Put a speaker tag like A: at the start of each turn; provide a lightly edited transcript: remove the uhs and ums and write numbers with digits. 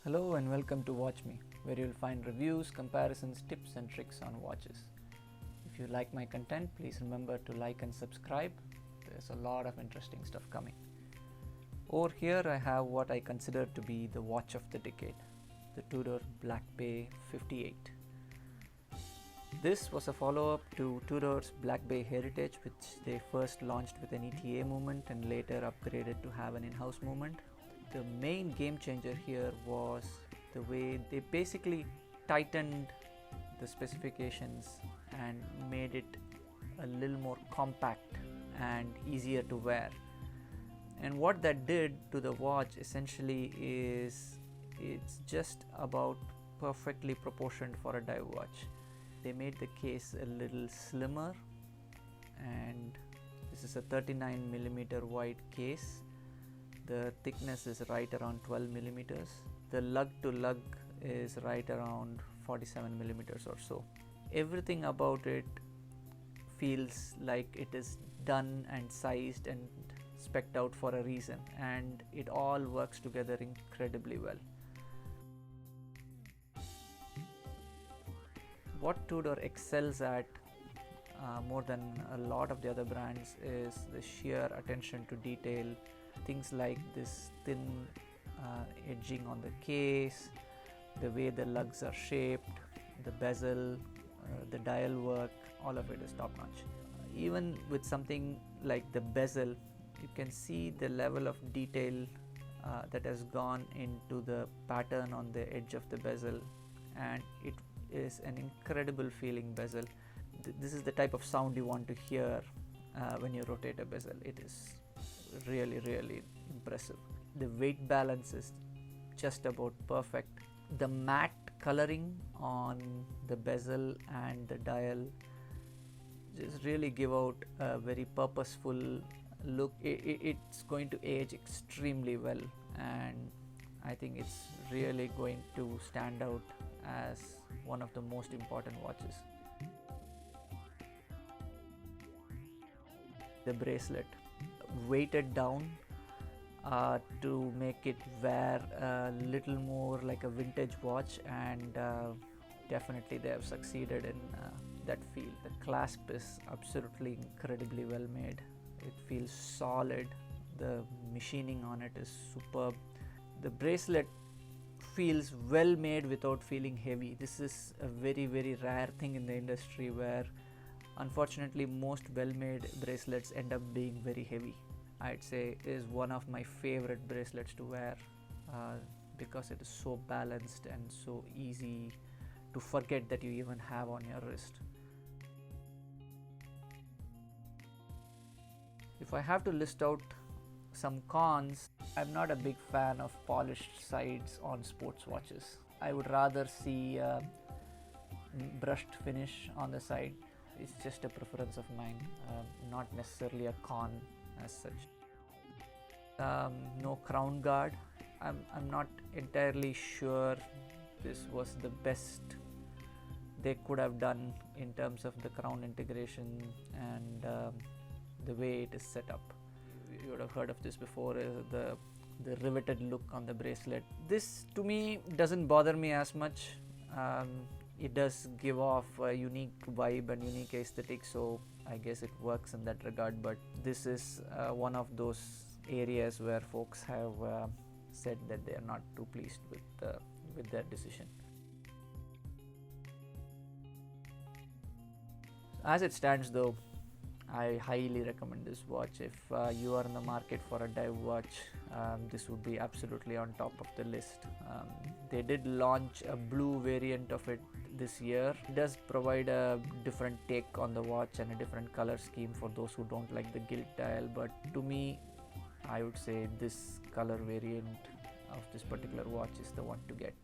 A: Hello and welcome to Watch Me, where you'll find reviews, comparisons, tips and tricks on watches. If you like my content, please remember to like and subscribe. There's a lot of interesting stuff coming. Over here I have what I consider to be the watch of the decade, the Tudor Black 58. This was a follow-up to Tudor's Black Heritage, which they first launched with an ETA movement and later upgraded to have an in-house movement. The main game changer here was the way they basically tightened the specifications and made it a little more compact and easier to wear. And what that did to the watch essentially is it's just about perfectly proportioned for a dive watch. They made the case a little slimmer, and this is a 39mm wide case. The thickness is right around 12 millimeters. The lug to lug is right around 47 millimeters or so. Everything about it feels like it is done and sized and spec'd out for a reason, and it all works together incredibly well. What Tudor excels at more than a lot of the other brands is the sheer attention to detail. Things like this thin edging on the case, the way the lugs are shaped, the bezel, the dial work, all of it is top notch. Even with something like the bezel, you can see the level of detail that has gone into the pattern on the edge of the bezel, and it is an incredible feeling bezel. This is the type of sound you want to hear when you rotate a bezel. It is really impressive. The weight balance is just about perfect. The matte coloring on the bezel and the dial just really give out a very purposeful look. It's going to age extremely well, and I think it's really going to stand out as one of the most important watches. The bracelet, weighted down to make it wear a little more like a vintage watch, and definitely they have succeeded in that feel. The clasp is absolutely incredibly well made. It feels solid. The machining on it is superb. The bracelet feels well made without feeling heavy. This is a very rare thing in the industry, where unfortunately most well-made bracelets end up being very heavy. I'd say it is one of my favorite bracelets to wear because it is so balanced and so easy to forget that you even have on your wrist. If I have to list out some cons, I'm not a big fan of polished sides on sports watches. I would rather see a brushed finish on the side. It's just a preference of mine, not necessarily a con as such. No crown guard. I'm not entirely sure this was the best they could have done in terms of the crown integration and the way it is set up. You would have heard of this before, the riveted look on the bracelet. This to me doesn't bother me as much. It does give off a unique vibe and unique aesthetic, so I guess it works in that regard, but this is one of those areas where folks have said that they are not too pleased with their decision. As it stands though, I highly recommend this watch. If you are in the market for a dive watch, this would be absolutely on top of the list. They did launch a blue variant of it this year. It does provide a different take on the watch and a different color scheme for those who don't like the gilt dial, but to me, I would say this color variant of this particular watch is the one to get.